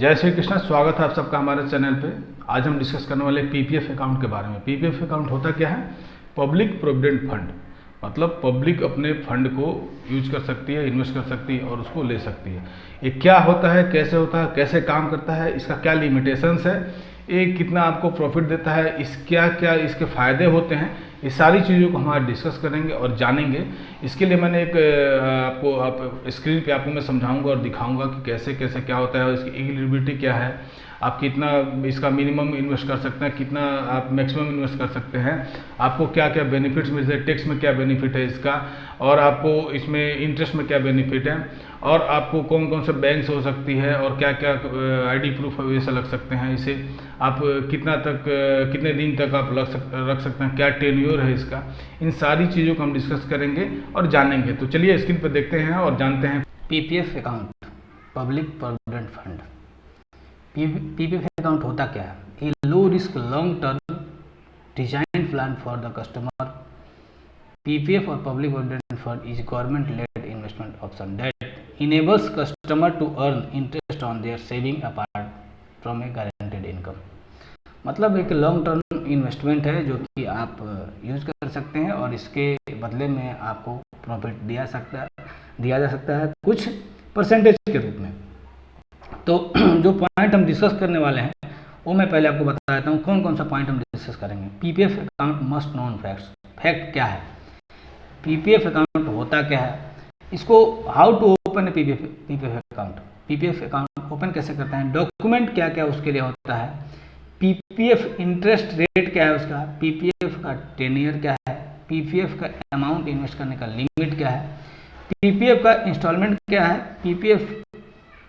जय श्री कृष्ण। स्वागत है आप सबका हमारे चैनल पे। आज हम डिस्कस करने वाले पीपीएफ अकाउंट के बारे में। पीपीएफ अकाउंट होता क्या है? Public provident fund. मतलब पब्लिक अपने फंड को यूज कर सकती है, इन्वेस्ट कर सकती है और उसको ले सकती है। ये क्या होता है, कैसे होता है, कैसे काम करता है, इसका क्या लिमिटेशंस है, ये कितना आपको प्रॉफिट देता है, इस क्या क्या इसके फ़ायदे होते हैं, ये सारी चीज़ों को हम आज डिस्कस करेंगे और जानेंगे। इसके लिए मैंने एक आप स्क्रीन पे आपको मैं समझाऊंगा और दिखाऊंगा कि कैसे कैसे क्या होता है और इसकी एलिजिबिलिटी क्या है, आप कितना इसका मिनिमम इन्वेस्ट कर सकते हैं, कितना आप मैक्सिमम इन्वेस्ट कर सकते हैं, आपको क्या क्या बेनिफिट्स मिलते हैं, टैक्स में क्या बेनिफिट है इसका, और आपको इसमें इंटरेस्ट में क्या बेनिफिट है, और आपको कौन कौन से बैंक्स हो सकती है और क्या क्या आईडी प्रूफ वैसे लग सकते हैं, इसे आप कितना तक कितने दिन तक आप रख सकते हैं, क्या टेन्योर है इसका, इन सारी चीज़ों को हम डिस्कस करेंगे और जानेंगे। तो चलिए स्क्रीन पर देखते हैं और जानते हैं। PPF account, public provident fund. PPF account होता क्या है? A low risk long term design plan for the customer. PPF or public provident fund is government led investment option that enables customer to earn interest on their saving apart from a guaranteed income. मतलब एक long term investment है जो कि आप use कर सकते हैं और इसके बदले में आपको प्रॉफिट दिया जा सकता है कुछ परसेंटेज के रूप में। तो जो पॉइंट हम डिस्कस करने वाले हैं वो मैं पहले आपको बता देता हूँ कौन कौन सा पॉइंट हम डिस्कस करेंगे। PPF account must known facts. Fact क्या है? पीपीएफ अकाउंट होता क्या है, इसको how to open a PPF account. PPF account open कैसे करते हैं, डॉक्यूमेंट क्या क्या उसके लिए होता है, पीपीएफ इंटरेस्ट रेट क्या है उसका, पीपीएफ का टेन्योर क्या है, पीपीएफ का अमाउंट इन्वेस्ट करने का लिमिट क्या है, पीपीएफ का इंस्टॉलमेंट क्या है, पीपीएफ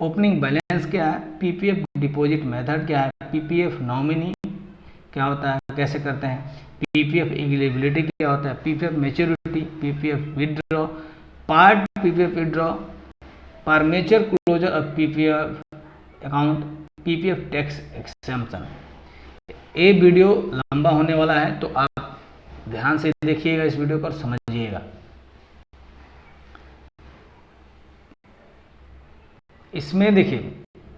ओपनिंग बैलेंस क्या है, पीपीएफ डिपॉजिट मेथड क्या है, पीपीएफ नॉमिनी क्या होता है, कैसे करते हैं, पीपीएफ एलिजिबिलिटी क्या होता है, PPF maturity, PPF withdraw, part PPF withdraw, premature closure of PPF account, PPF tax exemption. ये वीडियो लंबा होने वाला है तो आप ध्यान से देखिएगा इस वीडियो को और समझिएगा। इसमें देखिए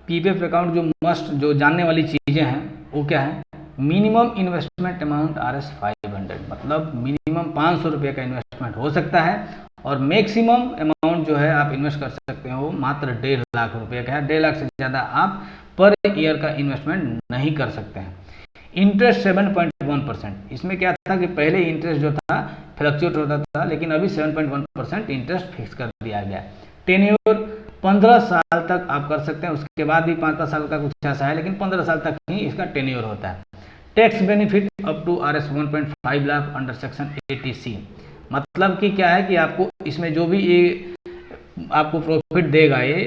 पीपीएफ अकाउंट जो जानने वाली चीज़ें हैं वो क्या है, मिनिमम इन्वेस्टमेंट अमाउंट RS 500, मतलब मिनिमम 500 रुपये का इन्वेस्टमेंट हो सकता है और मैक्सिमम अमाउंट जो है आप इन्वेस्ट कर सकते हो मात्र 1.5 लाख रुपये का है। 1.5 लाख से ज़्यादा आप पर ईयर का इन्वेस्टमेंट नहीं कर सकते हैं। इंटरेस्ट 7.1%। इसमें क्या था कि पहले इंटरेस्ट जो था फ्लक्चुएट होता था लेकिन अभी 7.1% इंटरेस्ट फिक्स कर दिया गया। टेन्योर 15 साल तक आप कर सकते हैं, उसके बाद भी 5 साल का कुछ ऐसा है लेकिन 15 साल तक ही इसका टेन्योर होता है। Tax benefit up to RS 1.5 lakh under section 80C। मतलब कि क्या है कि आपको इसमें जो भी ये आपको प्रॉफिट देगा ये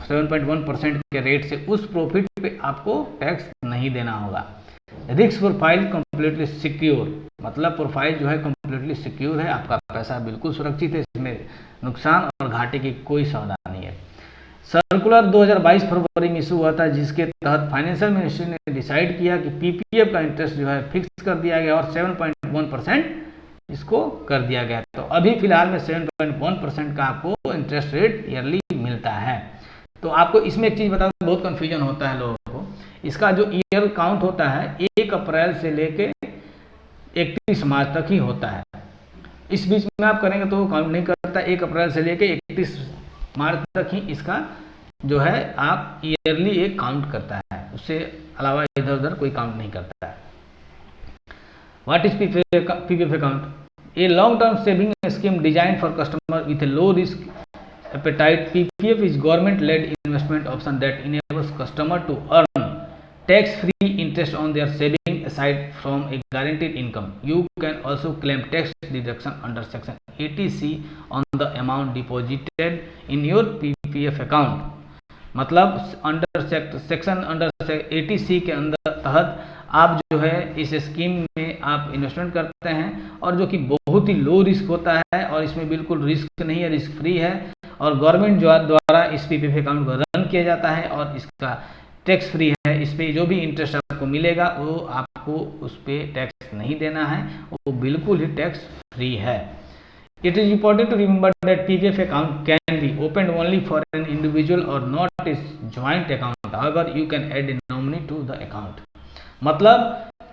7.1% के रेट से, उस प्रॉफिट पे आपको टैक्स नहीं देना होगा। रिस्क प्रोफाइल कंप्लीटली सिक्योर, मतलब प्रोफाइल जो है कंप्लीटली सिक्योर है, आपका पैसा बिल्कुल सुरक्षित है, इसमें नुकसान और घाटे की कोई सौदा नहीं है। सर्कुलर 2022 फरवरी में इशू हुआ था जिसके तहत फाइनेंशियल मिनिस्ट्री ने डिसाइड किया कि पीपीएफ का इंटरेस्ट जो है फिक्स कर दिया गया और 7.1% इसको कर दिया गया। तो अभी फिलहाल में 7.1% का आपको इंटरेस्ट रेट ईयरली मिलता है। तो आपको इसमें एक चीज़ बता दूं, बहुत कन्फ्यूजन होता है लोगों को। इसका जो ईयर काउंट होता है 1 अप्रैल से लेके 31 मार्च तक ही होता है। इस बीच में आप करेंगे तो काउंट नहीं करता। 1 अप्रैल से लेके 31 मार्च तक ही इसका जो है आप ईयरली एक काउंट करता है, उससे अलावा इधर उधर कोई काउंट नहीं करता है। What is PPF account? A long term saving scheme design for customer with A low risk appetite. PPF is government led investment option that enables customer to earn tax free interest on their saving aside from a guaranteed income. You can also claim tax deduction under section 80C on the amount deposited in your PPF account. मतलब section 80C के अंदर तहत आप जो है इस scheme में आप इन्वेस्टमेंट करते हैं और जो कि बहुत ही लो रिस्क होता है और इसमें बिल्कुल रिस्क नहीं है, रिस्क फ्री है और गवर्नमेंट द्वारा इस पीपीएफ अकाउंट को रन किया जाता है और इसका टैक्स फ्री है। इस पे जो भी इंटरेस्ट आपको मिलेगा वो आपको उस पर टैक्स नहीं देना है, वो बिल्कुल ही टैक्स फ्री है। It is important to remember that PPF account can be opened only for an individual or not a joint account. However, you can add a nominee to the account. मतलब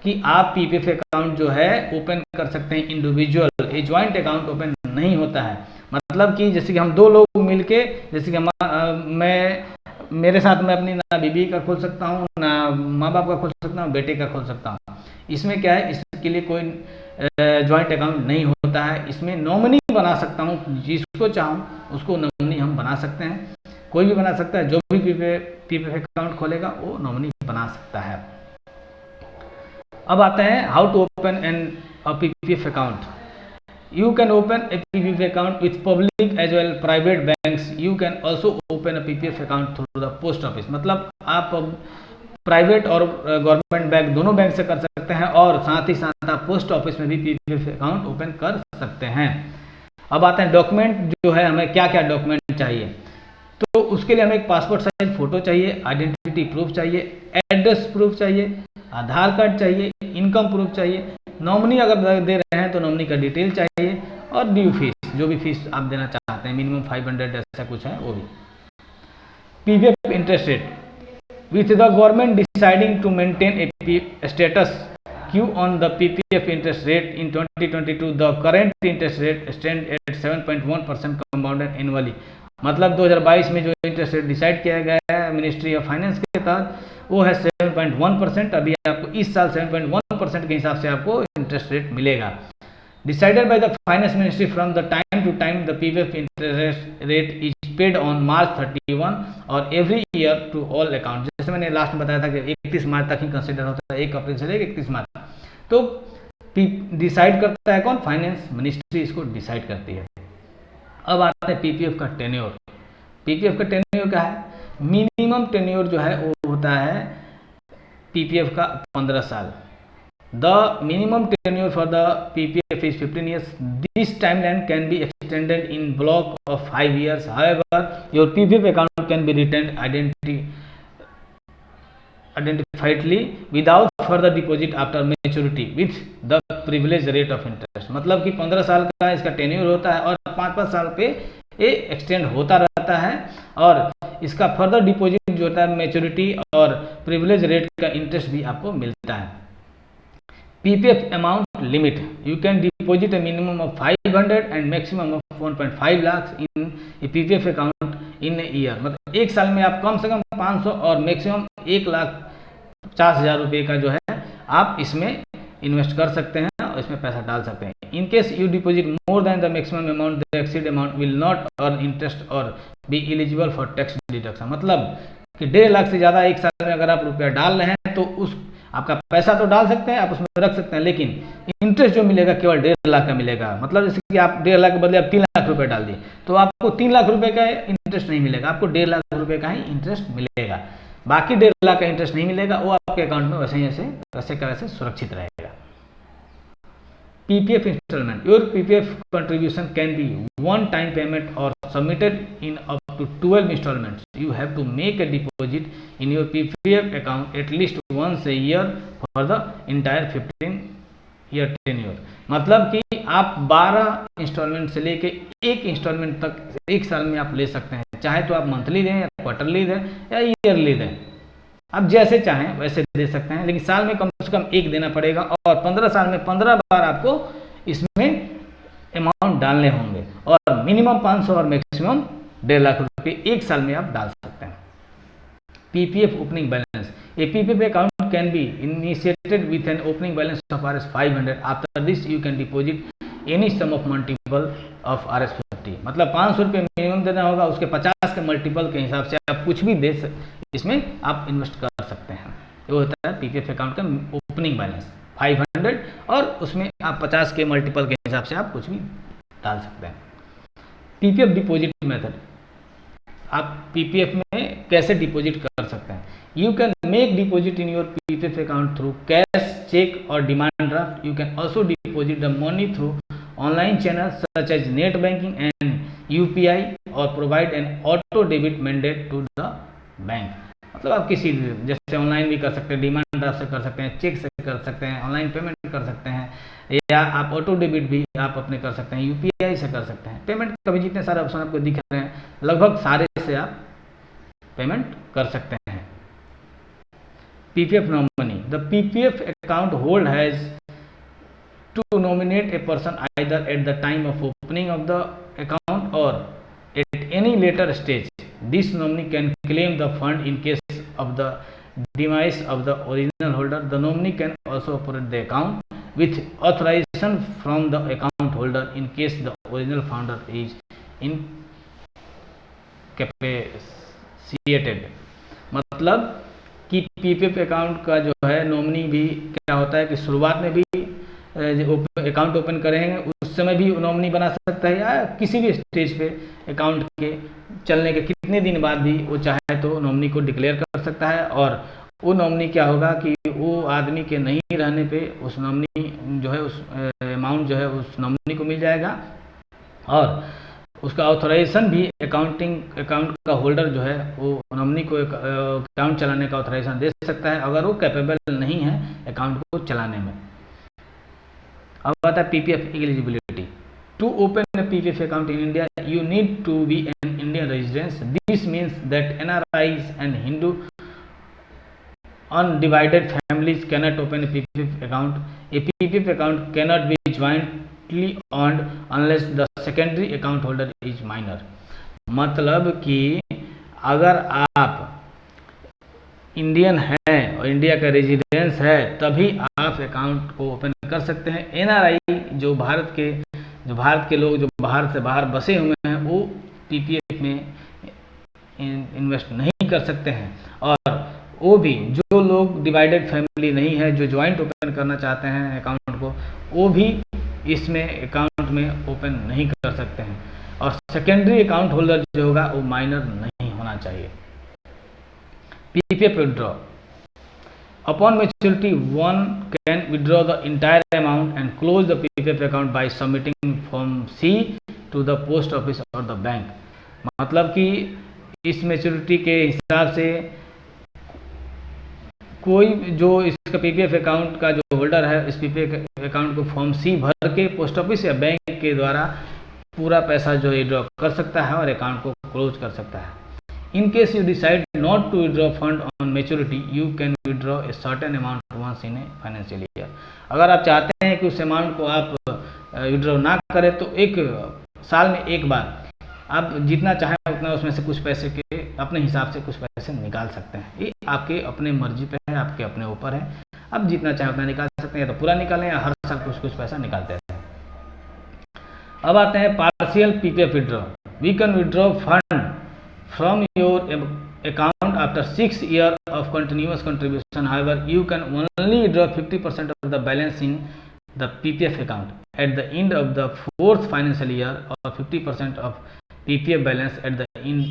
कि आप PPF account जो है open कर सकते हैं individual, ए joint account open नहीं होता है। मतलब कि जैसे कि हम दो लोग मिलके, जैसे कि मेरे साथ मैं अपनी ना बीबी का खोल सकता हूँ, ना माँ बाप का खोल सकता हूँ, बेटे का खोल सकता हूँ। इसमें क्या है, इसके लिए कोई ज्वाइंट अकाउंट नहीं होता है। इसमें नॉमिनी बना सकता हूँ, जिसको चाहूँ उसको नॉमिनी हम बना सकते हैं। कोई भी बना सकता है, जो भी पीपीएफ अकाउंट खोलेगा वो नॉमिनी बना सकता है। अब आते हैं how to open an PPF account. You can open a PPF account with public as well private banks. You can also open a PPF account through the post office. मतलब आप प्राइवेट और government bank दोनों bank से कर सकते हैं, और साथ ही साथ आप पोस्ट ऑफिस में भी पीपीएफ अकाउंट ओपन कर सकते हैं। अब आते हैं डॉक्यूमेंट जो है, हमें क्या क्या डॉक्यूमेंट चाहिए। तो उसके लिए हमें एक पासपोर्ट साइज फोटो चाहिए, आइडेंटिटी प्रूफ चाहिए, एड्रेस प्रूफ चाहिए, आधार कार्ड चाहिए, इनकम प्रूफ चाहिए, नॉमिनी अगर दे रहे हैं तो नॉमिनी का डिटेल चाहिए, और ड्यू फीस, जो भी फीस आप देना चाहते हैं, मिनिमम 500 ऐसा कुछ है वो भी। PPF interest rate. With the government deciding to maintain a status quo on the PPF interest rate in 2022, the current interest rate stand at 7.1% compounded annually. मतलब 2022 में जो इंटरेस्ट रेट डिसाइड किया गया है मिनिस्ट्री ऑफ फाइनेंस के तहत, वो है 7.1%। अभी आपको इस साल 7.1% के हिसाब से आपको इंटरेस्ट रेट मिलेगा। Decided by the finance ministry from the time to time the PPF interest rate is paid on March 31 और every year to all account. जैसे मैंने लास्ट में बताया था कि 31 मार्च तक ही कंसिडर होता है, 1 अप्रैल से लेकर 31 मार्च। तो डिसाइड करता है कौन? फाइनेंस मिनिस्ट्री इसको डिसाइड करती है। अब आते हैं पीपीएफ का टेन्योर। पीपीएफ का टेन्योर क्या है? मिनिमम टेन्योर जो है वो होता है पीपीएफ का 15 साल। The minimum tenure for the PPF is 15 years. This timeline can be extended in block of 5 years. However, your PPF account can be retained identifiedly without further deposit after maturity with the privilege rate of interest. मतलब कि 15 साल का इसका tenure होता है और 5-5 साल पे ये एक्सटेंड होता रहता है, और इसका फर्दर डिपॉजिट जो होता है मेच्योरिटी और प्रिविलेज रेट का इंटरेस्ट भी आपको मिलता है। PPF amount limit. You can deposit a minimum of 500 and maximum of 1.5 lakh in A PPF account in a year. मतलब एक साल में आप कम से कम 500 और मैक्सिमम 1,50,000 रुपये का जो है आप इसमें इन्वेस्ट कर सकते हैं और इसमें पैसा डाल सकते हैं। In case you deposit more than the maximum amount, the exceed amount will not earn interest or be eligible for tax deduction. मतलब कि 1.5 लाख से ज़्यादा एक साल में अगर आप रुपया डाल रहे हैं तो उस आपका पैसा तो डाल सकते हैं, आप उसमें रख सकते हैं, लेकिन इंटरेस्ट जो मिलेगा केवल 1.5 लाख का मिलेगा। मतलब जैसे कि आप 1.5 लाख के बदले आप 3 लाख रुपए डाल दिए तो आपको 3 लाख रुपए का इंटरेस्ट नहीं मिलेगा, आपको 1.5 लाख रुपए का ही इंटरेस्ट मिलेगा। बाकी 1.5 लाख का इंटरेस्ट नहीं मिलेगा, वो आपके अकाउंट में वैसे का वैसे सुरक्षित रहेगा। PPF installment. Your PPF contribution can be one time payment or submitted in up to 12 installments. You have to make a deposit in your PPF account at least once a year for the entire 15-year tenure. मतलब कि आप 12 instalment से लेके 1 instalment तक एक साल में आप ले सकते हैं। चाहे तो आप मंथली दें या क्वार्टरली दें या ईयरली दें, आप जैसे चाहें वैसे दे सकते हैं, लेकिन साल में कम से कम 1 देना पड़ेगा और 15 साल में 15 बार आपको इसमें अमाउंट डालने होंगे, और मिनिमम 500 और मैक्सिमम 1.5 लाख रुपए एक साल में आप डाल सकते हैं। PPF opening balance. A PPF account can be initiated with an opening balance of Rs500. After this you can deposit any sum of multiple of Rs50. मतलब 500 रुपये मिनिमम देना होगा, उसके 50 के मल्टीपल के हिसाब से आप कुछ भी दे इसमें आप इन्वेस्ट कर सकते हैं। ये होता है पीपीएफ अकाउंट का ओपनिंग बैलेंस 500, और उसमें आप 50 के मल्टीपल के हिसाब से आप कुछ भी डाल सकते हैं। PPF deposit method. आप पीपीएफ में कैसे डिपॉजिट कर सकते हैं? You can make deposit in your PPF account through cash, cheque or demand draft. You can also deposit the money through online channel such as net banking and UPI or provide an auto debit mandate to the bank. मतलब आप किसी जैसे online भी कर सकते हैं, demand draft से कर सकते हैं, चेक से कर सकते हैं, ऑनलाइन पेमेंट कर सकते हैं, या आप ऑटो डेबिट भी आप अपने कर सकते हैं, यूपीआई से कर सकते हैं। पेमेंट का भी जितने सारे ऑप्शन आपको दिख रहे हैं लगभग सारे से आप पेमेंट कर सकते हैं। PPF nominee, the PPF account hold has to nominate a person either at the time of opening of the account और at any later stage. This nominee can claim the fund in case of the demise of the original holder. The nominee can also operate the account with authorization from the account holder in case the original founder is incapacitated. मतलब कि PPF account का जो है nominee भी क्या होता है कि शुरुआत में भी अकाउंट ओपन करेंगे उस समय भी नॉमिनी बना सकता है, या किसी भी स्टेज पे अकाउंट के चलने के कितने दिन बाद भी वो चाहे तो नॉमिनी को डिक्लेयर कर सकता है। और वो नॉमिनी क्या होगा कि वो आदमी के नहीं रहने पे उस नॉमिनी जो है उस अमाउंट जो है उस नॉमिनी को मिल जाएगा, और उसका ऑथराइजेशन भी अकाउंट का होल्डर जो है वो नॉमिनी को अकाउंट चलाने का ऑथराइजेशन दे सकता है अगर वो कैपेबल नहीं है अकाउंट को चलाने में। अब आता है PPF eligibility. To open a PPF account in India you need to be an Indian residence. This means that NRIs and Hindu undivided families cannot open a PPF account. A PPF account cannot be jointly owned unless the secondary account holder is minor. मतलब कि अगर आप Indian हैं और India का residence है तभी आप अकाउंट को ओपन कर सकते हैं। एनआरआई जो भारत के लोग जो भारत से बाहर बसे हुए हैं वो पीपीएफ में इन्वेस्ट नहीं कर सकते हैं, और वो भी जो लोग डिवाइडेड फैमिली नहीं है जो ज्वाइंट ओपन करना चाहते हैं अकाउंट को वो भी इसमें अकाउंट में ओपन नहीं कर सकते हैं, और सेकेंडरी अकाउंट होल्डर जो होगा वो माइनर नहीं होना चाहिए। PPF withdraw, upon maturity one can withdraw the entire amount and close the PPF account by submitting form C to the post office और द बैंक। मतलब कि इस मैच्योरिटी के हिसाब से कोई जो इसका पीपीएफ अकाउंट का जो होल्डर है इस पीपीएफ अकाउंट को फॉर्म सी भर के पोस्ट ऑफिस या बैंक के द्वारा पूरा पैसा जो विड्रॉ कर सकता है और अकाउंट को क्लोज कर सकता है। In case you decide not to withdraw fund on maturity you can withdraw a certain amount once in a financial year. अगर आप चाहते हैं कि उस अमाउंट को आप विड्रॉ ना करें तो एक साल में एक बार आप जितना चाहें उतना उसमें से कुछ पैसे के अपने हिसाब से कुछ पैसे निकाल सकते हैं। ये आपके अपने मर्जी पे है, आपके अपने ऊपर है, आप जितना चाहें उतना निकाल सकते हैं, या तो पूरा निकालें या हर साल कुछ पैसा निकालते हैं। अब आते हैं partial PPF withdraw. We can withdraw fund from your account after 6 years of continuous contribution. However, you can only withdraw 50% of the balance in the PPF account at the end of the 4th financial year or 50% of PPF balance at the end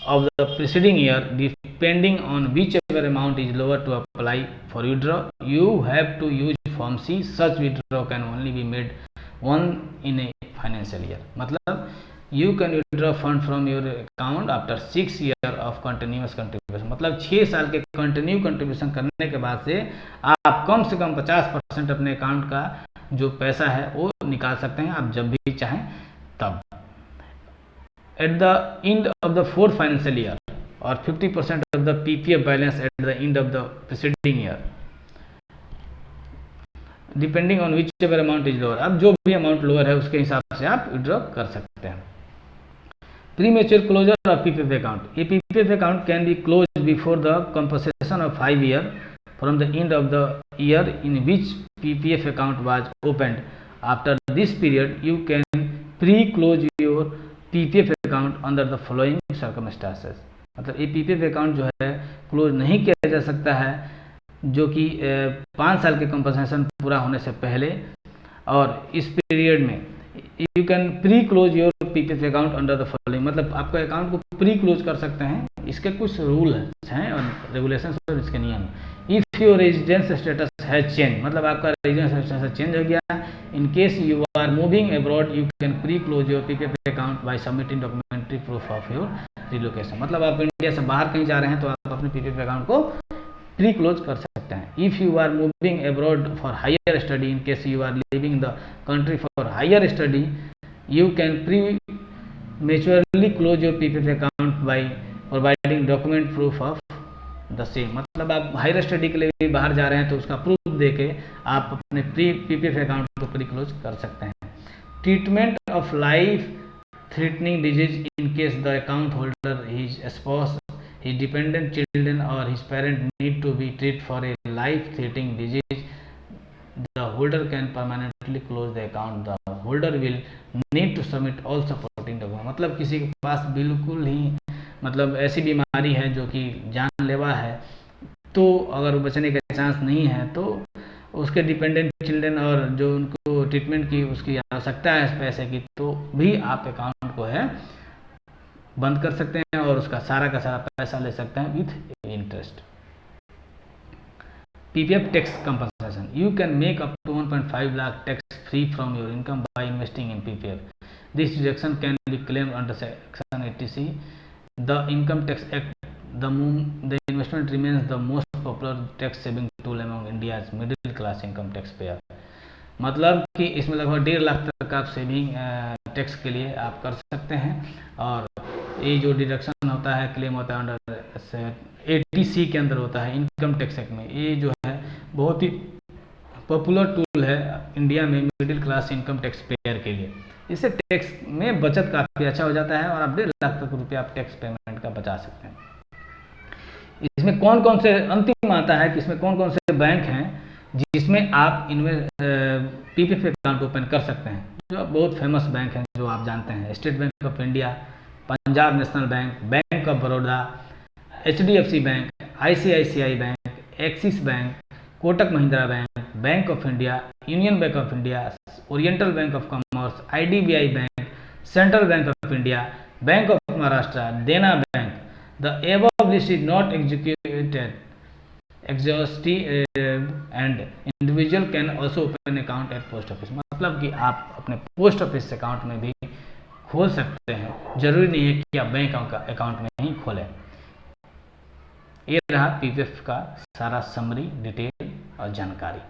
of the preceding year, depending on whichever amount is lower to apply for withdrawal. You have to use Form C. Such withdrawal can only be made one in a financial year. मतलब you can withdraw fund from your account after 6 years of continuous contribution. मतलब 6 साल के continue contribution करने के बाद से आप कम से कम 50% अपने अकाउंट का जो पैसा है वो निकाल सकते हैं आप जब भी चाहें तब। At the end of the 4th financial year or 50% of the PPF balance at the end of the preceding year, depending on whichever amount is lower. अब जो भी अमाउंट लोअर है उसके हिसाब से आप विड्रॉ कर सकते हैं। Premature closure of PPF account. A PPF account can be closed before the compensation of 5 years from the end of the year in which PPF account was opened. After this period, you can pre-close your PPF account under the following circumstances. मतलब ये PPF account जो है close नहीं किया जा सकता है जो कि 5 साल के कंपनसेशन पूरा होने से पहले, और इस पीरियड में you can pre close your PPF account under the following. मतलब आपका अकाउंट को प्री क्लोज कर सकते हैं, इसके कुछ रूल हैं और रेगुलेशन और इसके नियम। If your residence status has change, मतलब आपका रेजिडेंस स्टेटस चेंज हो गया, in case you are moving abroad you can pre close your PPF account by submitting documentary proof of your relocation. मतलब आप इंडिया से बाहर कहीं जा रहे हैं तो आप अपने पीपीएफ अकाउंट को प्री क्लोज कर सकते हैं। If you are moving abroad for higher study, in case you are leaving the country for higher study, you can prematurely close your PPF account by providing document proof of the same. मतलब आप higher study के लिए भी बाहर जा रहे हैं तो उसका प्रूफ दे के आप अपने PPF अकाउंट को प्री क्लोज कर सकते हैं। Treatment of life threatening disease in case the account holder his spouse his dependent children or his parent need to be treat for a life threatening disease, the holder can permanently close the account. The holder will need to submit all supporting document. मतलब किसी के पास बिल्कुल ही मतलब ऐसी बीमारी है जो कि जानलेवा है, तो अगर बचने का चांस नहीं है तो उसके डिपेंडेंट चिल्ड्रन और जो उनको ट्रीटमेंट की उसकी आवश्यकता है इस पैसे की, तो भी आप अकाउंट को है बंद कर सकते हैं और उसका सारा का सारा पैसा ले सकते हैं with interest. PPF tax compensation, you can make up to 1.5 lakh tax free from your income by investing in PPF। This deduction can be claimed under section 80C the income tax act। the investment remains the most popular tax saving tool among India's middle class income taxpayer। मतलब कि इसमें लगभग 1.5 लाख तक आप saving tax के लिए आप कर सकते हैं और ये जो डिडक्शन होता है क्लेम होता है अंडर 80C के अंदर होता है इनकम टैक्स एक्ट में। ये जो है बहुत ही पॉपुलर टूल है इंडिया में middle class income tax payer के लिए। इससे टैक्स में बचत काफ़ी अच्छा हो जाता है और आप 1.5 लाख तक रुपया आप टैक्स पेमेंट का बचा सकते हैं। इसमें कौन कौन से अंतिम आता है कि इसमें कौन कौन से बैंक हैं जिसमें आप PPF अकाउंट ओपन कर सकते हैं। जो बहुत फेमस बैंक हैं जो आप जानते हैं, State Bank of India, Punjab National Bank, Bank of Baroda, HDFC Bank, ICICI Bank, Axis Bank, Kotak Mahindra Bank, Bank of India, Union Bank of India, Oriental Bank of Commerce, IDBI Bank, Central Bank of India, Bank of Maharashtra, Dena Bank. The above list is not exhaustive and individual can also open account at post office। मतलब कि आप अपने post office account में भी खोल सकते हैं, जरूरी नहीं है कि आप बैंक अकाउंट में ही खोलें। ये रहा PPF का सारा समरी डिटेल और जानकारी।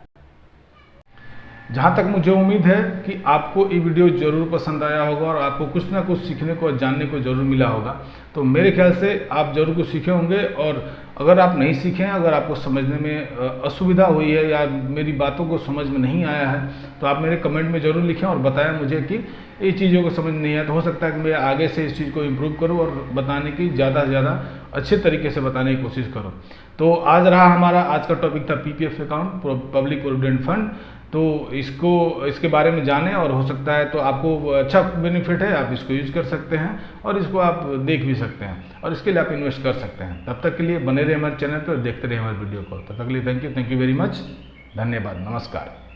जहाँ तक मुझे उम्मीद है कि आपको ये वीडियो ज़रूर पसंद आया होगा और आपको कुछ ना कुछ सीखने को और जानने को ज़रूर मिला होगा। तो मेरे ख्याल से आप ज़रूर कुछ सीखे होंगे और अगर आप नहीं सीखे हैं, अगर आपको समझने में असुविधा हुई है या मेरी बातों को समझ में नहीं आया है तो आप मेरे कमेंट में ज़रूर लिखें और बताएं मुझे कि ये चीज़ों को समझ नहीं आया। तो हो सकता है कि मैं आगे से इस चीज़ को इम्प्रूव करूँ और बताने की ज़्यादा से ज़्यादा अच्छे तरीके से बताने की कोशिश करूँ। तो आज का टॉपिक था PPF account, public provident fund. तो इसके बारे में जानें और हो सकता है तो आपको अच्छा बेनिफिट है, आप इसको यूज कर सकते हैं और इसको आप देख भी सकते हैं और इसके लिए आप इन्वेस्ट कर सकते हैं। तब तक के लिए बने रहे हमारे चैनल पर और देखते रहे हमारे वीडियो को। तब तक के लिए थैंक यू वेरी मच, धन्यवाद, नमस्कार।